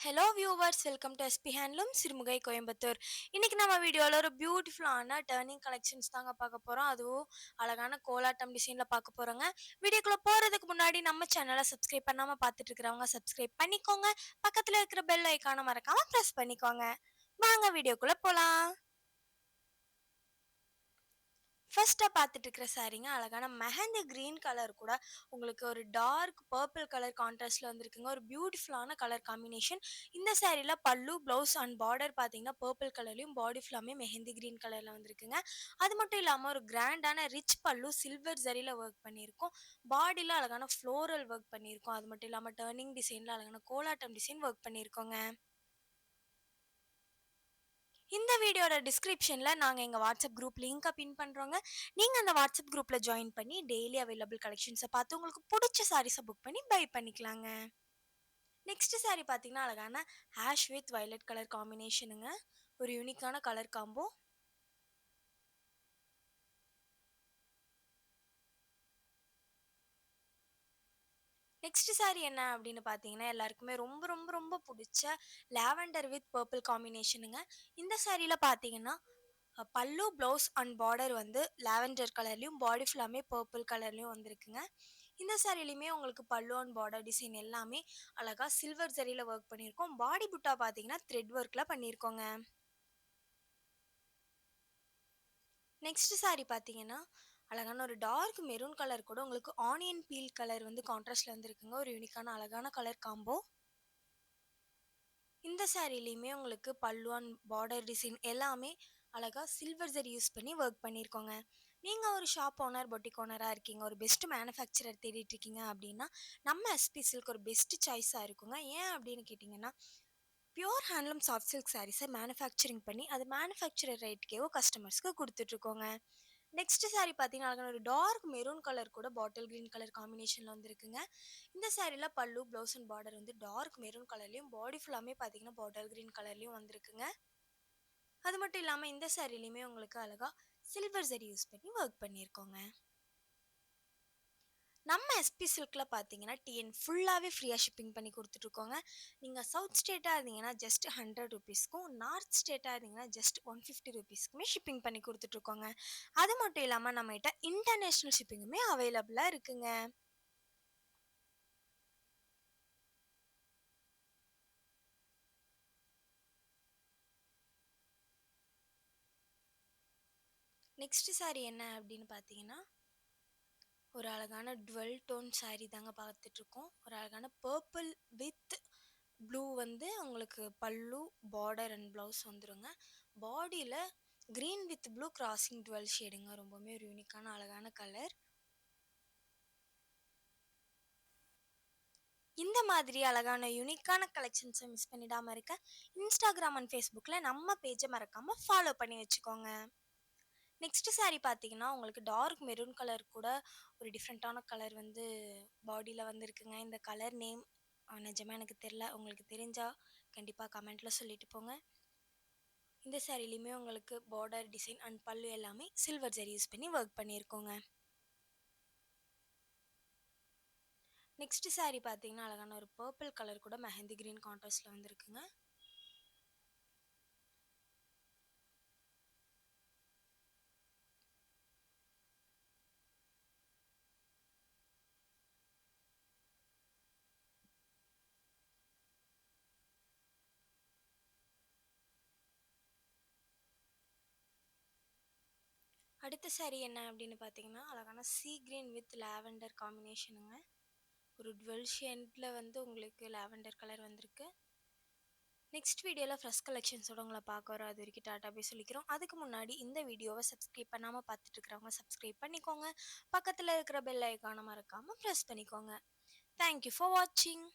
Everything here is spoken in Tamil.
Hello viewers, welcome to SP handloom Sirumugai Coimbatore. இன்னைக்கு நம்ம வீடியோவில் ஒரு பியூட்டிஃபுல்லான டர்னிங் கலெக்ஷன்ஸ் தாங்க பார்க்க போகிறோம். அதுவும் அழகான கோலாட்டம் டிசைனில் பார்க்க போகிறோங்க. வீடியோக்குள்ளே போகிறதுக்கு முன்னாடி நம்ம சேனலை சப்ஸ்கிரைப் பண்ணாமல் பார்த்துட்டு இருக்கிறவங்க சப்ஸ்கிரைப் பண்ணிக்கோங்க. பக்கத்தில் இருக்கிற பெல் ஐக்கானை மறக்காமல் ப்ரெஸ் பண்ணிக்கோங்க. வாங்க வீடியோக்குள்ளே போகலாம். ஃபர்ஸ்ட்டாக பார்த்துட்டு இருக்கிற சாரீங்க அழகான மெஹந்தி க்ரீன் கலர் கூட உங்களுக்கு ஒரு டார்க் பர்பிள் கலர் கான்ட்ராஸ்டில் வந்திருக்குங்க. ஒரு பியூட்டிஃபுல்லான கலர் காம்பினேஷன். இந்த சாரியில் பல்லு ப்ளவுஸ் அண்ட் பார்டர் பார்த்தீங்கன்னா பர்பிள் கலர்லையும் பாடி ஃபுல்லாமே மெஹந்தி க்ரீன் கலரில் வந்திருக்குங்க. அது மட்டும் இல்லாமல் ஒரு கிராண்டான ரிச் பல்லு சில்வர் ஜரியில் ஒர்க் பண்ணியிருக்கோம். பாடியில் அழகான ஃப்ளோரல் ஒர்க் பண்ணியிருக்கோம். அது மட்டும் இல்லாமல் டர்னிங் டிசைனில் அழகான கோலாட்டம் டிசைன் ஒர்க் பண்ணியிருக்கோங்க. இந்த வீடியோட டிஸ்கிரிப்ஷனில் நாங்கள் எங்கள் வாட்ஸ்அப் குரூப் லிங்க்கை பின் பண்ணுறோங்க. நீங்கள் அந்த வாட்ஸ்அப் குரூப்பில் ஜாயின் பண்ணி டெய்லி அவைலபிள் கலெக்ஷன்ஸை பார்த்து உங்களுக்கு பிடிச்ச சாரீஸை புக் பண்ணி பை பண்ணிக்கலாங்க. நெக்ஸ்ட் சாரீ பார்த்தீங்கன்னா அழகான ஹேஷ் வித் வயலட் கலர் காம்பினேஷனுங்க. ஒரு யூனிக்கான கலர் காம்போ. நெக்ஸ்ட் சாரீ என்ன அப்படின்னு பார்த்தீங்கன்னா எல்லாருக்குமே ரொம்ப ரொம்ப ரொம்ப பிடிச்ச லாவெண்டர் வித் பர்பிள் காம்பினேஷனுங்க. இந்த சாரியில் பார்த்தீங்கன்னா பல்லு ப்ளவுஸ் அண்ட் பார்டர் வந்து லாவெண்டர் கலர்லையும் பாடி ஃபுல்லாமே பர்பிள் கலர்லையும் வந்திருக்குங்க. இந்த சாரிலையுமே உங்களுக்கு பல்லு அண்ட் பார்டர் டிசைன் எல்லாமே அழகாக சில்வர் ஜரியில் ஒர்க் பண்ணியிருக்கோம். பாடி புட்டா பார்த்தீங்கன்னா த்ரெட் ஒர்க்கில் பண்ணியிருக்கோங்க. நெக்ஸ்ட் சாரீ பார்த்தீங்கன்னா அழகான ஒரு டார்க் மெரூன் கலர் கூட உங்களுக்கு ஆனியன் பீல் கலர் வந்து கான்ட்ராஸ்டில் வந்துருக்குங்க. ஒரு யூனிக்கான அழகான கலர் காம்போ. இந்த சாரிலையுமே உங்களுக்கு பல்லு அண்ட் பார்டர் டிசைன் எல்லாமே அழகாக சில்வர் ஜரி யூஸ் பண்ணி ஒர்க் பண்ணியிருக்கோங்க. நீங்கள் ஒரு ஷாப் ஓனர் பொட்டிக் ஓனராக இருக்கீங்க, ஒரு பெஸ்ட் மேனுஃபேக்சரர் தேடிட்டு இருக்கீங்க அப்படின்னா நம்ம எஸ்பி சில்க் ஒரு பெஸ்ட் சாய்ஸாக இருக்குங்க. ஏன் அப்படின்னு கேட்டிங்கன்னா பியோர் ஹேண்ட்லூம் சாஃப்ட் சில்க் சாரீஸை மேனுஃபேக்சரிங் பண்ணி அது மேனுஃபேக்சரர் ரேட்டுக்கேவோ கஸ்டமர்ஸ்க்கு கொடுத்துட்ருக்கோங்க. நெக்ஸ்ட் சாரீ பார்த்தீங்கன்னா ஒரு டார்க் மெரூன் கலர் கூட பாட்டில் கிரீன் கலர் காம்பினேஷனில் வந்துருக்குங்க. இந்த சாரியில் பல்லு ப்ளவுஸ் அண்ட் பார்டர் வந்து டார்க் மெரூன் கலர்லையும் பாடி ஃபுல்லாமே பார்த்தீங்கன்னா பாட்டில் கிரீன் கலர்லையும் வந்திருக்குங்க. அது மட்டும் இல்லாமல் இந்த சாரிலையுமே உங்களுக்கு அழகாக சில்வர் ஜரி யூஸ் பண்ணி ஒர்க் பண்ணியிருக்கோங்க. நம்ம எஸ்பி சில்கில் பார்த்தீங்கன்னா டிஎன் ஃபுல்லாகவே ஃப்ரீயாக ஷிப்பிங் பண்ணி கொடுத்துட்ருக்கோங்க. நீங்கள் சவுத் ஸ்டேட்டாக இருந்தீங்கன்னா ஜஸ்ட் 100 ரூபீஸ்க்கும், நார்த் ஸ்டேட்டாக இருந்தீங்கன்னா ஜஸ்ட் 150 ரூபீஸ்க்குமே ஷிப்பிங் பண்ணி கொடுத்துட்ருக்கோங்க. அது மட்டும் இல்லாமல் நம்மகிட்ட இன்டர்நேஷ்னல் ஷிப்பிங்குமே அவைலபிளாக இருக்குங்க. நெக்ஸ்ட் சாரீ என்ன அப்படின்னு பார்த்தீங்கன்னா ஒரு அழகான டுவெல் டோன் சாரீ தாங்க பார்த்துட்ருக்கோம். ஒரு அழகான பர்பிள் வித் ப்ளூ வந்து உங்களுக்கு பல்லு பார்டர் அண்ட் ப்ளவுஸ் வந்துருங்க. பாடியில் green with blue crossing dual ஷேடுங்க. ரொம்பவுமே ஒரு யூனிக்கான அழகான கலர். இந்த மாதிரி அழகான யூனிக்கான கலெக்ஷன்ஸை மிஸ் பண்ணிடாமல் இருக்க இன்ஸ்டாகிராம் அண்ட் ஃபேஸ்புக்கில் நம்ம பேஜை மறக்காமல் ஃபாலோ பண்ணி வச்சுக்கோங்க. நெக்ஸ்ட் சாரீ பார்த்தீங்கன்னா உங்களுக்கு டார்க் மெரூன் கலர் கூட ஒரு டிஃப்ரெண்ட்டான கலர் வந்து பாடியில் வந்துருக்குங்க. இந்த கலர் நேம் நிஜமாக எனக்கு தெரில. உங்களுக்கு தெரிஞ்சால் கண்டிப்பாக கமெண்ட்டில் சொல்லிட்டு போங்க. இந்த சாரிலையுமே உங்களுக்கு பார்டர் டிசைன் அண்ட் பல்லு எல்லாமே சில்வர் ஜரி யூஸ் பண்ணி ஒர்க் பண்ணியிருக்கோங்க. நெக்ஸ்ட் சாரீ பார்த்தீங்கன்னா அழகான ஒரு பர்பிள் கலர் கூட மெஹந்தி கிரீன் கான்ட்ராஸ்டில் வந்திருக்குங்க. அடுத்த சாரீ என்ன அப்படின்னு பார்த்தீங்கன்னா அழகான சீ கிரீன் வித் லாவெண்டர் காம்பினேஷனுங்க. ஒரு டுவெல் ஷேடில் வந்து உங்களுக்கு லாவெண்டர் கலர் வந்திருக்கு. நெக்ஸ்ட் வீடியோவில் ஃப்ரெஷ் கலெக்ஷன்ஸோட உங்களை பார்க்க வரோம். அது வரைக்கும் டாட்டா போய் சொல்லிக்கிறோம். அதுக்கு முன்னாடி இந்த வீடியோவை சப்ஸ்கிரைப் பண்ணாமல் பார்த்துட்டு இருக்கிறவங்க சப்ஸ்கிரைப் பண்ணிக்கோங்க. பக்கத்தில் இருக்கிற பெல் ஐக்கானை மறக்காமல் ப்ரெஸ் பண்ணிக்கோங்க. தேங்க்யூ ஃபார் வாட்சிங்.